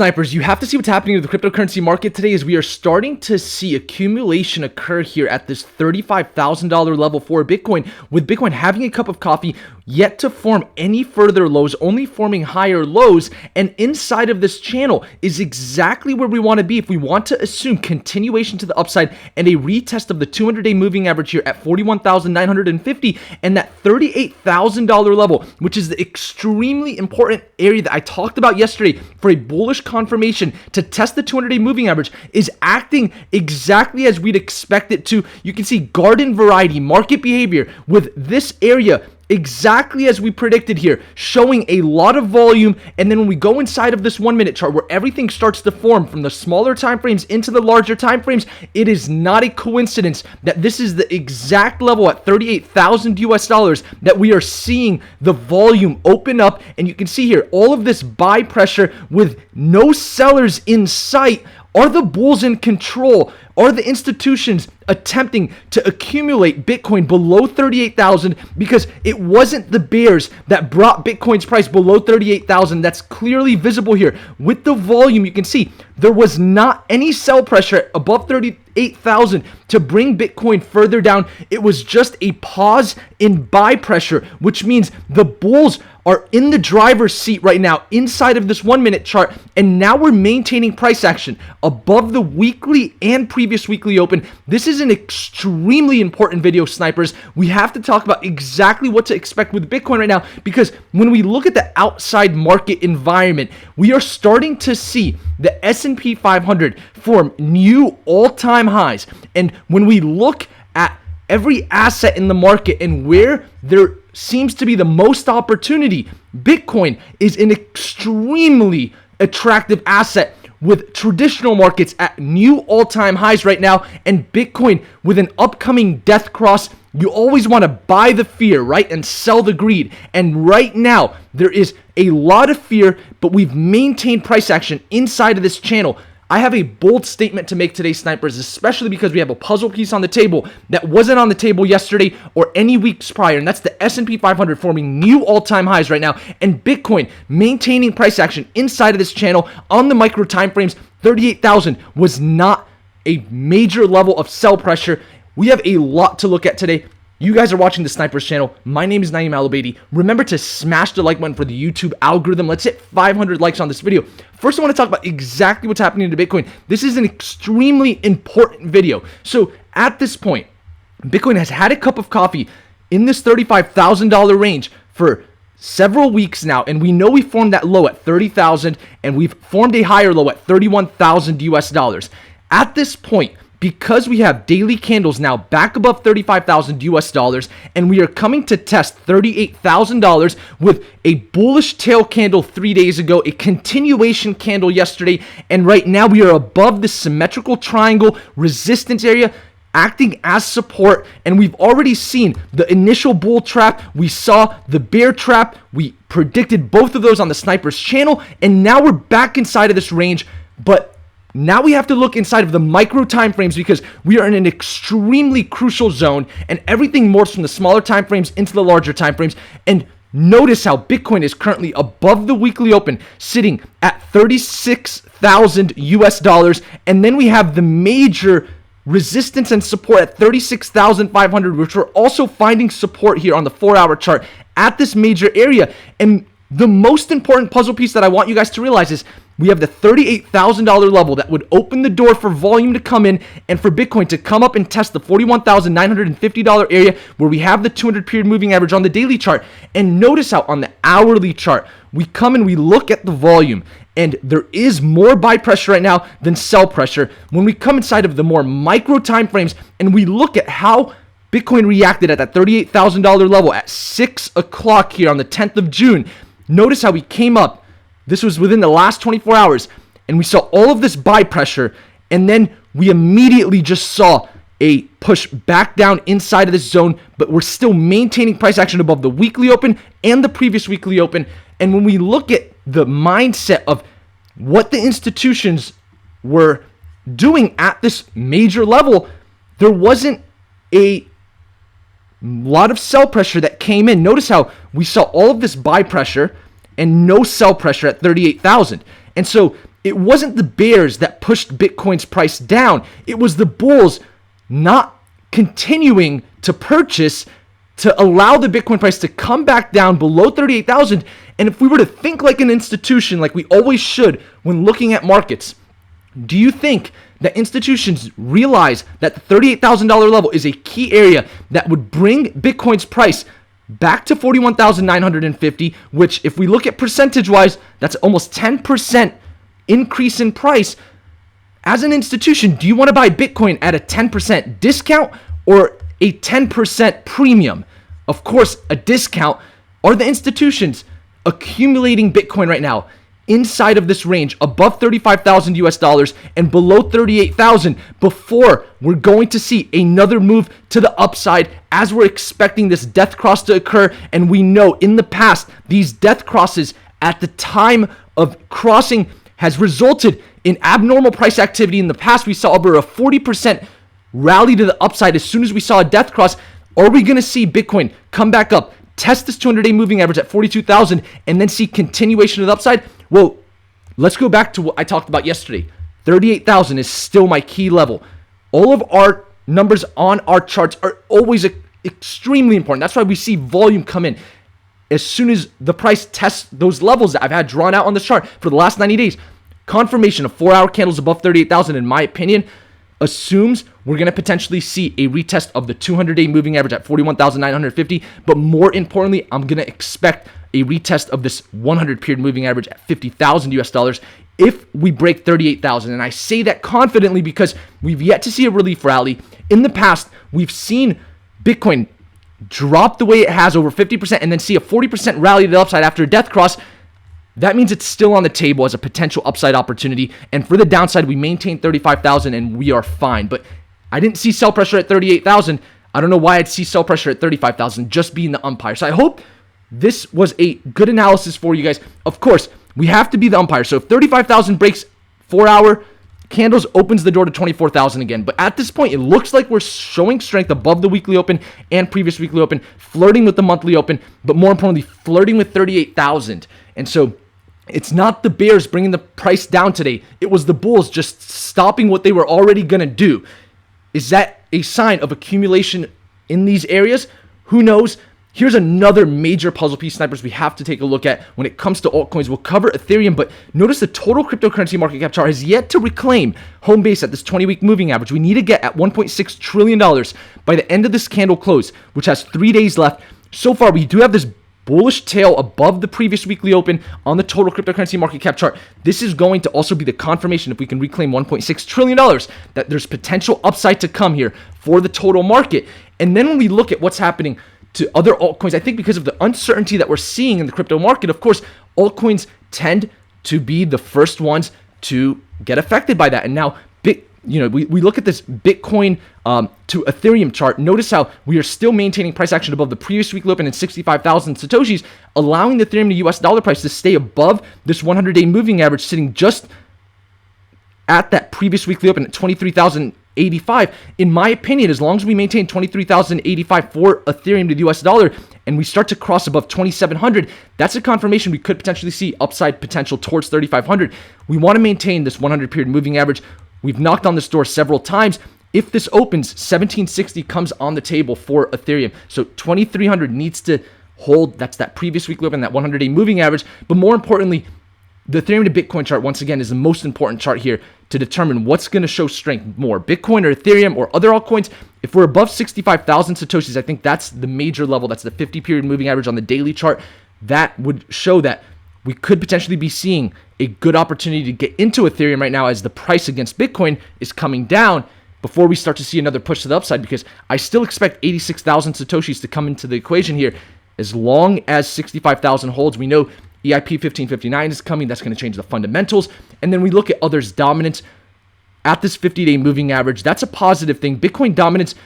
snipers, you have to see what's happening with the cryptocurrency market today as we are starting to see accumulation occur here at this $35,000 level for Bitcoin, with Bitcoin having a cup of coffee, yet to form any further lows, only forming higher lows. And inside of this channel is exactly where we want to be if we want to assume continuation to the upside and a retest of the 200-day moving average here at 41,950 and that $38,000 level, which is the extremely important area that I talked about yesterday for a bullish confirmation to test the 200-day moving average, is acting exactly as we'd expect it to. You can see garden variety market behavior with this area exactly as we predicted here, showing a lot of volume. And then when we go inside of this 1 minute chart where everything starts to form from the smaller time frames into the larger time frames, it is not a coincidence that this is the exact level at 38,000 US dollars that we are seeing the volume open up. And you can see here all of this buy pressure with no sellers in sight. Are the bulls in control? Are the institutions attempting to accumulate Bitcoin below 38,000 because it wasn't the bears that brought Bitcoin's price below 38,000? That's clearly visible here. With the volume, you can see there was not any sell pressure above 38,000 to bring Bitcoin further down. It was just a pause in buy pressure, which means the bulls are in the driver's seat right now inside of this 1 minute chart, and now we're maintaining price action above the weekly and previous weekly open. This is an extremely important video, snipers. We have to talk about exactly what to expect with Bitcoin right now, because when we look at the outside market environment, we are starting to see the S&P 500 form new all-time highs. And when we look at every asset in the market and where there seems to be the most opportunity, Bitcoin is an extremely attractive asset with traditional markets at new all-time highs right now, and Bitcoin with an upcoming death cross. You always want to buy the fear, right, and sell the greed. And right now, there is a lot of fear, but we've maintained price action inside of this channel. I have a bold statement to make today, snipers, especially because we have a puzzle piece on the table that wasn't on the table yesterday or any weeks prior, and that's the S&P 500 forming new all-time highs right now, and Bitcoin maintaining price action inside of this channel on the micro time frames. 38,000 was not a major level of sell pressure. We have a lot to look at today. You guys are watching the Snipers channel. My name is Naeem Al-Obeidi. Remember to smash the like button for the YouTube algorithm. Let's hit 500 likes on this video. First, I want to talk about exactly what's happening to Bitcoin. This is an extremely important video. So at this point, Bitcoin has had a cup of coffee in this $35,000 range for several weeks now, and we know we formed that low at 30,000, and we've formed a higher low at 31,000 US dollars. At this point, because we have daily candles now back above 35,000 US dollars, and we are coming to test $38,000 with a bullish tail candle 3 days ago, a continuation candle yesterday, and right now we are above the symmetrical triangle resistance area, acting as support. And we've already seen the initial bull trap. We saw the bear trap. We predicted both of those on the Snipers channel, and now we're back inside of this range. But now we have to look inside of the micro time frames because we are in an extremely crucial zone, and everything morphs from the smaller time frames into the larger time frames. And notice how Bitcoin is currently above the weekly open, sitting at 36,000 US dollars, and then we have the major resistance and support at 36,500, which we're also finding support here on the 4-hour chart at this major area. And the most important puzzle piece that I want you guys to realize is we have the $38,000 level that would open the door for volume to come in and for Bitcoin to come up and test the $41,950 area where we have the 200 period moving average on the daily chart. And notice how on the hourly chart, we come and we look at the volume, and there is more buy pressure right now than sell pressure. When we come inside of the more micro time frames and we look at how Bitcoin reacted at that $38,000 level at 6 o'clock here on the 10th of June, notice how we came up. This was within the last 24 hours, and we saw all of this buy pressure, and then we immediately just saw a push back down inside of this zone, but we're still maintaining price action above the weekly open and the previous weekly open. And when we look at the mindset of what the institutions were doing at this major level, there wasn't a lot of sell pressure that came in. Notice how we saw all of this buy pressure and no sell pressure at 38,000. And so it wasn't the bears that pushed Bitcoin's price down. It was the bulls not continuing to purchase to allow the Bitcoin price to come back down below 38,000. And if we were to think like an institution, like we always should when looking at markets, do you think that institutions realize that the $38,000 level is a key area that would bring Bitcoin's price back to 41,950, which if we look at percentage-wise, that's almost 10% increase in price? As an institution, do you want to buy Bitcoin at a 10% discount or a 10% premium? Of course, a discount. Are the institutions accumulating Bitcoin right now inside of this range above 35,000 US dollars and below 38,000 before we're going to see another move to the upside as we're expecting this death cross to occur? And we know in the past, these death crosses at the time of crossing has resulted in abnormal price activity. In the past, we saw over a 40% rally to the upside as soon as we saw a death cross. Are we going to see Bitcoin come back up, test this 200-day moving average at 42,000, and then see continuation to the upside? Well, let's go back to what I talked about yesterday. 38,000 is still my key level. All of our numbers on our charts are always extremely important. That's why we see volume come in. As soon as the price tests those levels that I've had drawn out on the chart for the last 90 days, confirmation of 4-hour candles above 38,000, in my opinion, assumes we're going to potentially see a retest of the 200-day moving average at 41,950. But more importantly, I'm going to expect a retest of this 100-period moving average at 50,000 US dollars if we break 38,000. And I say that confidently because we've yet to see a relief rally. In the past, we've seen Bitcoin drop the way it has over 50% and then see a 40% rally to the upside after a death cross. That means it's still on the table as a potential upside opportunity. And for the downside, we maintain 35,000 and we are fine. But I didn't see sell pressure at 38,000. I don't know why I'd see sell pressure at 35,000, just being the umpire. So I hope this was a good analysis for you guys. Of course, we have to be the umpire. So if 35,000 breaks 4-hour candles, opens the door to 24,000 again. But at this point, it looks like we're showing strength above the weekly open and previous weekly open, flirting with the monthly open, but more importantly, flirting with 38,000. And so it's not the bears bringing the price down today. It was the bulls just stopping what they were already going to do. Is that a sign of accumulation in these areas? Who knows? Here's another major puzzle piece, snipers, we have to take a look at when it comes to altcoins. We'll cover Ethereum, but notice the total cryptocurrency market cap chart has yet to reclaim home base at this 20-week moving average. We need to get at $1.6 trillion by the end of this candle close, which has 3 days left. So far, we do have this bullish tail above the previous weekly open on the total cryptocurrency market cap chart. This is going to also be the confirmation, if we can reclaim $1.6 trillion, that there's potential upside to come here for the total market. And then when we look at what's happening to other altcoins, I think because of the uncertainty that we're seeing in the crypto market, of course, altcoins tend to be the first ones to get affected by that. And now, we look at this Bitcoin to Ethereum chart. Notice how we are still maintaining price action above the previous weekly open at 65,000 Satoshis, allowing the Ethereum to US dollar price to stay above this 100-day moving average, sitting just at that previous weekly open at 23,085. In my opinion, as long as we maintain 23,085 for Ethereum to the US dollar and we start to cross above 2,700, that's a confirmation we could potentially see upside potential towards 3,500. We want to maintain this 100-period moving average. We've knocked on this door several times. If this opens, 1760 comes on the table for Ethereum. So 2,300 needs to hold. That's that previous weekly open, that 100-day moving average. But more importantly, the Ethereum to Bitcoin chart, once again, is the most important chart here to determine what's going to show strength more, Bitcoin or Ethereum or other altcoins. If we're above 65,000 Satoshis, I think that's the major level. That's the 50-period moving average on the daily chart. That would show that we could potentially be seeing a good opportunity to get into Ethereum right now as the price against Bitcoin is coming down before we start to see another push to the upside, because I still expect 86,000 Satoshis to come into the equation here. As long as 65,000 holds, we know EIP 1559 is coming. That's going to change the fundamentals. And then we look at others' dominance at this 50-day moving average. That's a positive thing. Bitcoin dominance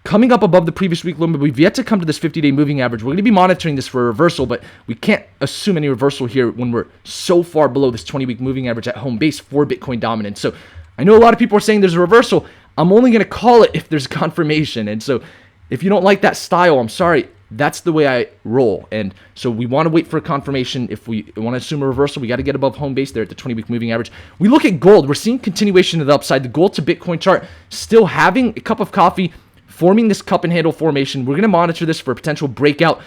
coming up above the previous week low, but we've yet to come to this 50-day moving average. We're going to be monitoring this for a reversal, but we can't assume any reversal here when we're so far below this 20-week moving average at home base for Bitcoin dominance. So I know a lot of people are saying there's a reversal. I'm only going to call it if there's confirmation. And so if you don't like that style, I'm sorry. That's the way I roll. And so we want to wait for a confirmation. If we want to assume a reversal, we got to get above home base there at the 20-week moving average. We look at gold. We're seeing continuation to the upside. The gold to Bitcoin chart still having a cup of coffee, forming this cup and handle formation. We're going to monitor this for a potential breakout.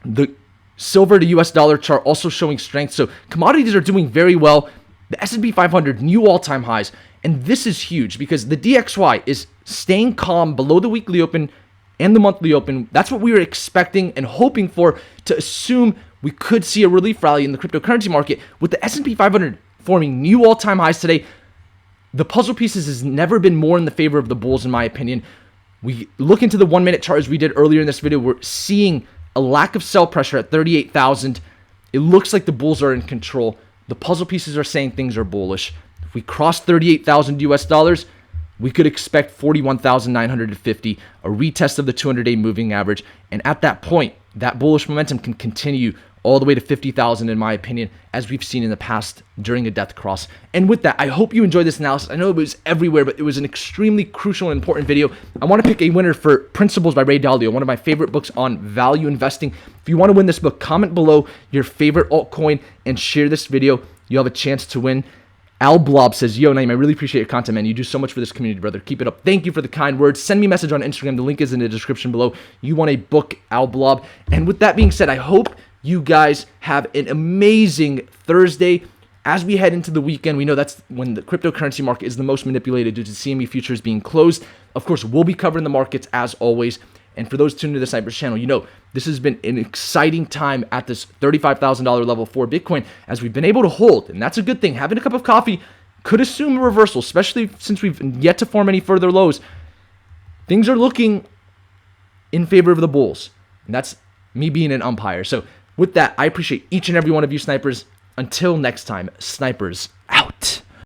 The silver to US dollar chart also showing strength. So commodities are doing very well. The S&P 500, new all-time highs. And this is huge because the DXY is staying calm below the weekly open and the monthly open. That's what we were expecting and hoping for, to assume we could see a relief rally in the cryptocurrency market. With the S&P 500 forming new all-time highs today, the puzzle pieces has never been more in the favor of the bulls, in my opinion. We look into the 1-minute chart as we did earlier in this video. We're seeing a lack of sell pressure at 38,000. It looks like the bulls are in control. The puzzle pieces are saying things are bullish. If we cross 38,000 US dollars, we could expect 41,950, a retest of the 200-day moving average. And at that point, that bullish momentum can continue all the way to 50,000, in my opinion, as we've seen in the past during a death cross. And with that, I hope you enjoyed this analysis. I know it was everywhere, but it was an extremely crucial and important video. I want to pick a winner for Principles by Ray Dalio, one of my favorite books on value investing. If you want to win this book, comment below your favorite altcoin and share this video. You'll have a chance to win. Al Blob says, yo, Naeem, I really appreciate your content, man. You do so much for this community, brother. Keep it up. Thank you for the kind words. Send me a message on Instagram. The link is in the description below. You want a book, Al Blob. And with that being said, I hope you guys have an amazing Thursday. As we head into the weekend, we know that's when the cryptocurrency market is the most manipulated due to CME futures being closed. Of course, we'll be covering the markets as always. And for those tuned to the Snipers channel, you know this has been an exciting time at this $35,000 level for Bitcoin, as we've been able to hold. And that's a good thing. Having a cup of coffee could assume a reversal, especially since we've yet to form any further lows. Things are looking in favor of the bulls. And that's me being an umpire. So with that, I appreciate each and every one of you snipers. Until next time, snipers out.